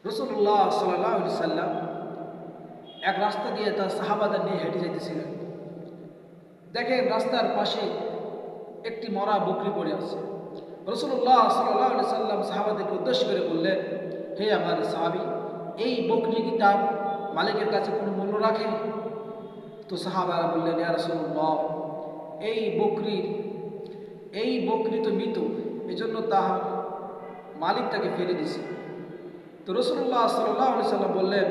রাসূলুল্লাহ সাল্লাল্লাহু আলাইহি সাল্লাম এক রাস্তা দিয়ে তার সাহাবাদের নিয়ে হেঁটে যেতেছিলেন। দেখেন রাস্তার পাশে একটি মরা বকরি পড়ে আছে। রাসূলুল্লাহ সাল্লাল্লাহু আলাইহি সাল্লাম সাহাবাদেরকে উদ্দেশ্য করে বললেন, হে আমার সাহাবী, এই বকরি কি তার মালিকের কাছে কোনো মূল্য রাখে? তো সাহাবারা বললেন, ইয়া রাসূলুল্লাহ, এই বকরি তো মৃত, এজন্য তার মালিক তাকে ফেলে দিছে। তো রাসূলুল্লাহ সাল্লাল্লাহু আলাইহি সাল্লাম বললেন,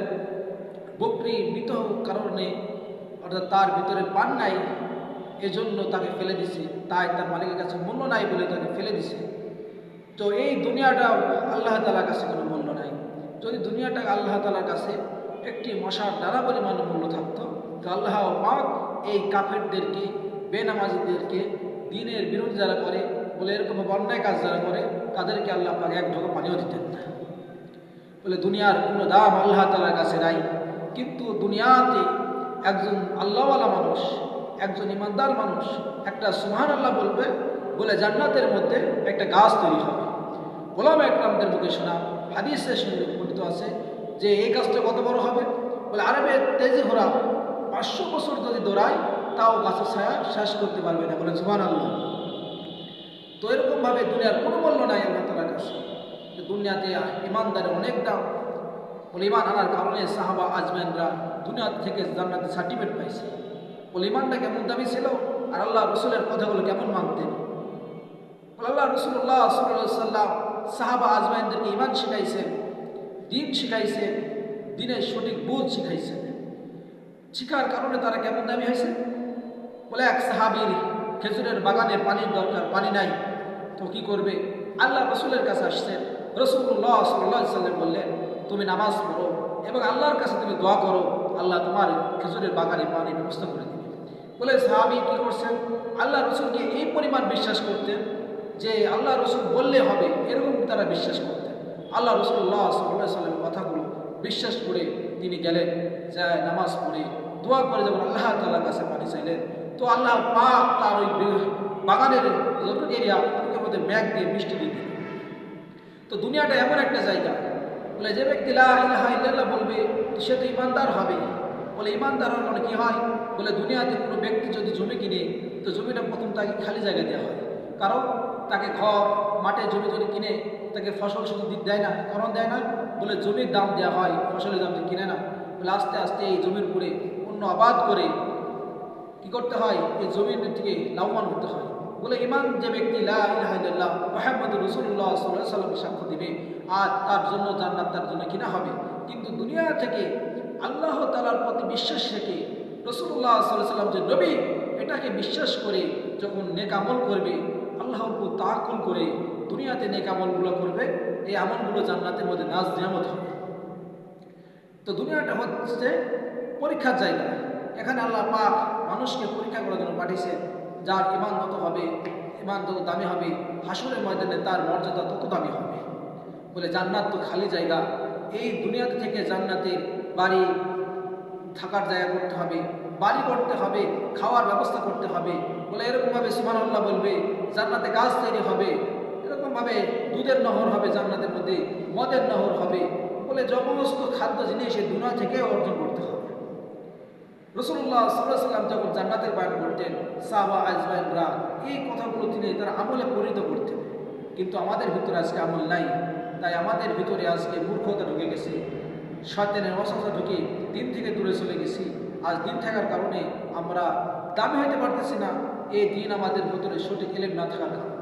বকরি মৃত কারণে অর্থাৎ তার ভিতরে পান নাই, এজন্য তাকে ফেলে দিছে, তাই তার মালিকের কাছে মূল্য নাই বলে তাকে ফেলে দিছে। তো এই দুনিয়াটা আল্লাহ তাআলার কাছে কোনো মূল্য নাই। যদি দুনিয়াটা আল্লাহ তাআলার কাছে একটি মশার দ্বারা পরিমাণ মূল্য থাকতো, তো আল্লাহ পাক এই কাফেরদেরকে, বেনামাজিদেরকে, দ্বীনের বিরোধী যারা করে বলে এরকম অন্যায় কাজ যারা করে, তাদেরকে আল্লাহ পাক এক ঢোক পানিও দিতেন না। বলে দুনিয়ার কোনো দাম আল্লাহ তাআলার কাছে নাই। কিন্তু দুনিয়াতে একজন আল্লাহওয়ালা মানুষ, একজন ইমানদার মানুষ একটা সুবহানাল্লাহ বলবে, বলে জান্নাতের মধ্যে একটা গাছ তৈরি হবে। ওলামা একরামদের মুখে শোনা হাদিসে বর্ণিত আছে যে এই গাছটা কত বড় হবে? বলে আরবের তেজি ঘোড়া 500 বছর যদি দৌড়ায় তাও গাছের ছায়া শেষ করতে পারবে না। বলে সুবহানাল্লাহ। তো এরকমভাবে দুনিয়ার কোনো মূল্য নাই আল্লাহ তাআলার কাছে। দুনিয়াতে ইমানদারের অনেক দাম। বলে ইমান আনার কারণে সাহাবা আজমাইনরা দুনিয়া থেকে জান্নাতের সার্টিফিকেট পাইছে। বলে ইমানটা কেমন দামি ছিল, আর আল্লাহ রসুলের কথাগুলো কেমন মানতেন। বলে আল্লাহ রাসূলুল্লাহ সাল্লাল্লাহু আলাইহি সাল্লাম সাহাবা আজমাইনদেরকে ইমান শিখাইছেন, দ্বীন শিখাইছেন, দ্বীনের সঠিক বুঝ শিখাইছেন। শিখার কারণে তারা কেমন দামি হয়েছে। বলে এক সাহাবীর খেজুরের বাগানে পানির দরকার, পানি নাই, তো কি করবে? আল্লাহ রসুলের কাছে আসছেন। রাসূলুল্লাহ সাল্লাল্লাহু আলাইহি সাল্লাম বললেন, তুমি নামাজ পড়ো এবং আল্লাহর কাছে তুমি দোয়া করো, আল্লাহ তোমার খেজুরের বাগানে পানির ব্যবস্থা করে দেবে। বলে সাহাবী কি করছেন? আল্লাহ রসুলকে এই পরিমাণ বিশ্বাস করতেন যে আল্লাহ রসুল বললে হবে, এরকম তারা বিশ্বাস করতেন। আল্লাহ রাসূলুল্লাহ সাল্লাল্লাহু আলাইহি সাল্লামের কথাগুলো বিশ্বাস করে তিনি গেলেন, যায় নামাজ পড়ে দোয়া করে যখন আল্লাহ তাআলার কাছে পানি চাইলেন, তো আল্লাহ পাক তার ওই বাগানের যতটুকু এরিয়া ওর মধ্যে মেঘ দিয়ে বৃষ্টি দিয়ে দিলেন। তো দুনিয়াটা এমন একটা জায়গা, বলে যে ব্যক্তি লা ইলাহা ইল্লাল্লাহ বলবে সে তো ইমানদার হবে। বলে ইমানদার হওয়ার মানে কি হয়? বলে দুনিয়াতে কোনো ব্যক্তি যদি জমি কিনে, তো জমিটা প্রথম তাকে খালি জায়গা দেওয়া হয়, কারণ তাকে ঘর মাঠে জমি যদি কিনে তাকে ফসল শুধু দেয় না, কারণ দেয় না, বলে জমির দাম দেওয়া হয়, ফসলের দাম কিনে না। বলে আস্তে আস্তে এই জমির উপরে অন্য আবাদ করে কি করতে হয়? এই জমির থেকে লাভবান হতে হয়। বলে ইমান যে ব্যক্তি লা ইলাহা ইল্লাল্লাহ মুহাম্মাদুর রাসূলুল্লাহ সাল্লাল্লাহু আলাইহি ওয়াসাল্লাম সাক্ষ্য দিবে, আর তার জন্য জান্নাত তার জন্য কিনা হবে। কিন্তু দুনিয়া থেকে আল্লাহ তাআলার প্রতি বিশ্বাস রেখে রাসূলুল্লাহ সাল্লাল্লাহু আলাইহি ওয়াসাল্লাম যে নবী, এটাকে বিশ্বাস করে যখন নেক আমল করবে, আল্লাহর উপর তাওয়াক্কুল করে দুনিয়াতে নেক আমলগুলো করবে, এই আমলগুলো জান্নাতের মধ্যে নাজ নিয়ামত হবে। তো দুনিয়াটা হচ্ছে পরীক্ষার জায়গা। এখানে আল্লাহ পাক মানুষকে পরীক্ষা করার জন্য পাঠিয়েছেন। যার ইমান যত হবে, ইমান যত দামি হবে, হাসরের ময়দানে তার মর্যাদা তত দামি হবে। বলে জান্নাত তো খালি জায়গা, এই দুনিয়াতে থেকে জান্নাতের বাড়ি, থাকার জায়গা করতে হবে, বাড়ি করতে হবে, খাওয়ার ব্যবস্থা করতে হবে। বলে এরকমভাবে সুবহানাল্লাহ বলবে, জান্নাতে গাছ তৈরি হবে, এরকমভাবে দুধের নহর হবে জান্নাতের মধ্যে, মদের নহর হবে। বলে সমস্ত খাদ্য জিনিস এই দুনিয়া থেকে অর্জন করতে হবে। রাসূলুল্লাহ সাল্লাল্লাহু আলাইহি ওয়াসাল্লাম যখন জান্নাতের বয়ান করতেন, সাহাবা আজমাইনরা এই কথাগুলো তিনি তার আমলে পরিণত করতেন। কিন্তু আমাদের ভিতরে আজকে আমল নাই, তাই আমাদের ভিতরে আজকে মূর্খতা ঢুকে গেছে, শয়তানের ওয়াসওয়াসা ঢুকে দিন থেকে দূরে চলে গেছি। আজ দিন থাকার কারণে আমরা দামি হইতে পারতেছি না, এই দিন আমাদের ভিতরে সঠিক ইলম না থাকার কারণে।